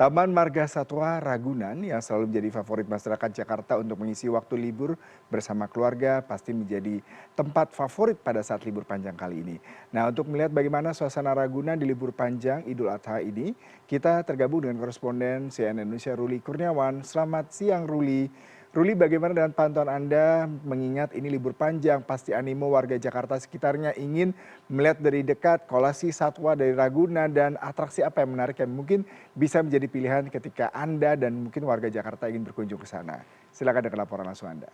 Taman Marga Satwa Ragunan yang selalu menjadi favorit masyarakat Jakarta untuk mengisi waktu libur bersama keluarga pasti menjadi tempat favorit pada saat libur panjang kali ini. Nah, untuk melihat bagaimana suasana Ragunan di libur panjang Idul Adha ini, kita tergabung dengan koresponden CNN Indonesia Ruli Kurniawan. Selamat siang Ruli. Ruli, bagaimana dengan pantauan Anda mengingat ini libur panjang, pasti animo warga Jakarta sekitarnya ingin melihat dari dekat kolasi satwa dari Ragunan dan atraksi apa yang menarik yang mungkin bisa menjadi pilihan ketika Anda dan mungkin warga Jakarta ingin berkunjung ke sana. Silakan dengan laporan langsung Anda.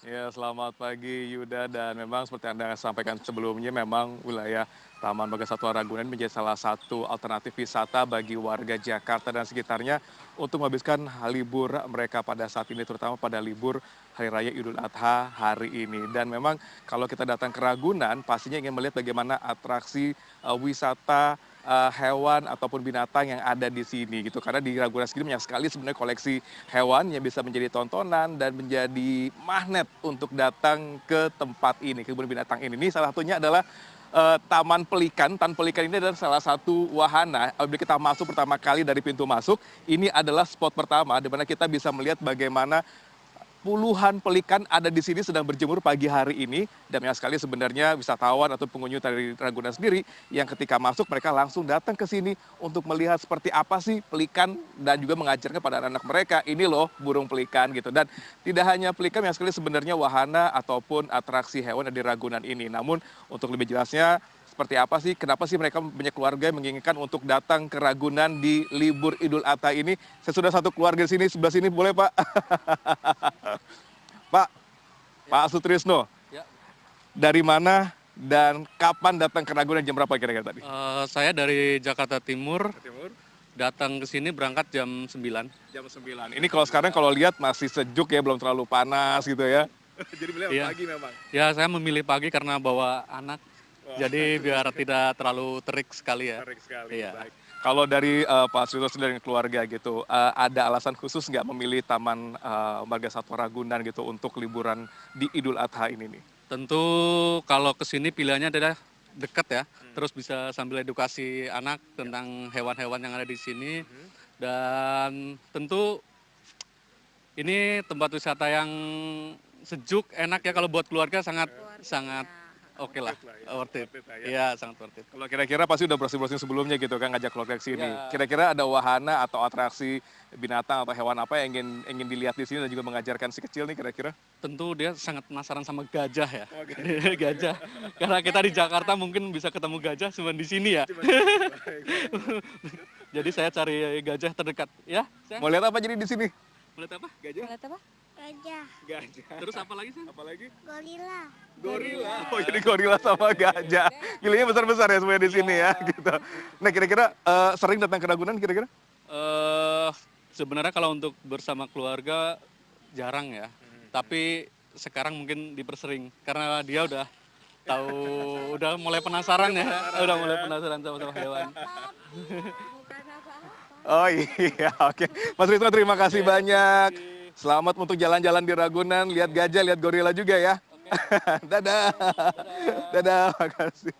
Ya, selamat pagi Yuda, dan memang seperti Anda sampaikan sebelumnya, memang wilayah Taman Marga Satwa Ragunan menjadi salah satu alternatif wisata bagi warga Jakarta dan sekitarnya untuk menghabiskan libur mereka pada saat ini, terutama pada libur Hari Raya Idul Adha hari ini. Dan memang kalau kita datang ke Ragunan, pastinya ingin melihat bagaimana atraksi wisata hewan ataupun binatang yang ada di sini gitu, karena di Ragunan sendiri banyak sekali sebenarnya koleksi hewan yang bisa menjadi tontonan dan menjadi magnet untuk datang ke tempat ini, kebun binatang ini. Ini salah satunya adalah Taman Pelikan. Taman Pelikan ini adalah salah satu wahana. Apabila kita masuk pertama kali dari pintu masuk, ini adalah spot pertama di mana kita bisa melihat bagaimana puluhan pelikan ada di sini sedang berjemur pagi hari ini, dan banyak sekali sebenarnya wisatawan atau pengunjung dari Ragunan sendiri yang ketika masuk mereka langsung datang ke sini untuk melihat seperti apa sih pelikan dan juga mengajarkan pada anak-anak mereka, ini loh burung pelikan gitu. Dan tidak hanya pelikan, banyak sekali sebenarnya wahana ataupun atraksi hewan di Ragunan ini. Namun untuk lebih jelasnya seperti apa sih, kenapa sih mereka banyak keluarga yang menginginkan untuk datang ke Ragunan di libur Idul Adha ini? Saya sudah satu keluarga di sini, sebelah sini boleh Pak? Pak, Pak Sutrisno, Ya, dari mana dan kapan datang ke Ragunan, jam berapa kira-kira tadi? saya dari Jakarta Timur, Timur. datang ke sini berangkat jam 9. Jam 9. Ini kalau sekarang kalau lihat masih sejuk ya, belum terlalu panas gitu ya. Jadi beliau Iya. pagi memang. Ya, saya memilih pagi karena bawa anak, jadi biar tidak terlalu terik sekali ya. Menarik sekali. Iya. Baik. Kalau dari Pak Sutrisno sendiri dan keluarga gitu, ada alasan khusus nggak memilih Taman Marga Satwa Ragunan gitu untuk liburan di Idul Adha ini nih? Tentu kalau ke sini pilihannya adalah dekat ya, terus bisa sambil edukasi anak tentang hewan-hewan yang ada di sini. Dan tentu ini tempat wisata yang sejuk, enak ya, kalau buat keluarga sangat sangat oke lah, worth it. Iya, sangat worth it. Kalau kira-kira pasti udah browsing-browsing sebelumnya gitu kan, ngajak keluarga ke sini. Ya. Kira-kira ada wahana atau atraksi binatang atau hewan apa yang ingin dilihat di sini dan juga mengajarkan si kecil nih kira-kira? Tentu dia sangat penasaran sama gajah ya. Oh, Gajah. Karena kita di Jakarta mungkin bisa ketemu gajah cuma di sini ya. Jadi saya cari gajah terdekat. Ya, sayang? Mau lihat apa jadi di sini? Melihat apa? Gajah? Lihat apa? Gajah, Gajah. Terus apa lagi sih? Apa lagi? gorila. Gorila. Oh, jadi gorila sama gajah. Pilihnya besar-besar ya semuanya di sini ya gitu. Nah, kira-kira sering datang ke Ragunan kira-kira? Sebenarnya kalau untuk bersama keluarga jarang ya. Tapi sekarang mungkin dipersering karena dia udah tahu, udah mulai penasaran ya. Udah mulai penasaran sama hewan. Bukan apa-apa. Oh iya, oke. Mas Rizno, terima kasih banyak. Selamat untuk jalan-jalan di Ragunan, lihat gajah, lihat gorila juga ya. Dadah. Dadah, makasih.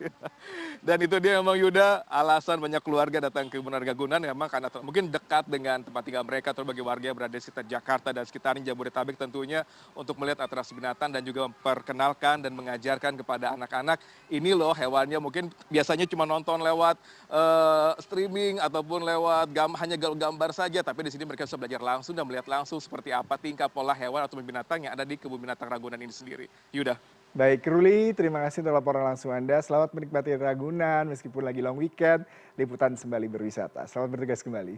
Dan itu dia memang Yuda, alasan banyak keluarga datang ke Benar Ragunan memang karena mungkin dekat dengan tempat tinggal mereka, atau bagi warga yang berada di sekitar Jakarta dan sekitarnya, Jabodetabek tentunya, untuk melihat atraksi binatang dan juga memperkenalkan dan mengajarkan kepada anak-anak, ini loh hewannya. Mungkin biasanya cuma nonton lewat streaming ataupun lewat hanya gambar saja, tapi di sini mereka bisa belajar langsung dan melihat langsung seperti apa tingkah pola hewan atau binatang yang ada di kebun binatang Ragunan ini sendiri. Yuda. Baik, Ruli, terima kasih untuk laporan langsung Anda. Selamat menikmati Ragunan meskipun lagi long weekend, liputan sembali berwisata. Selamat bertugas kembali.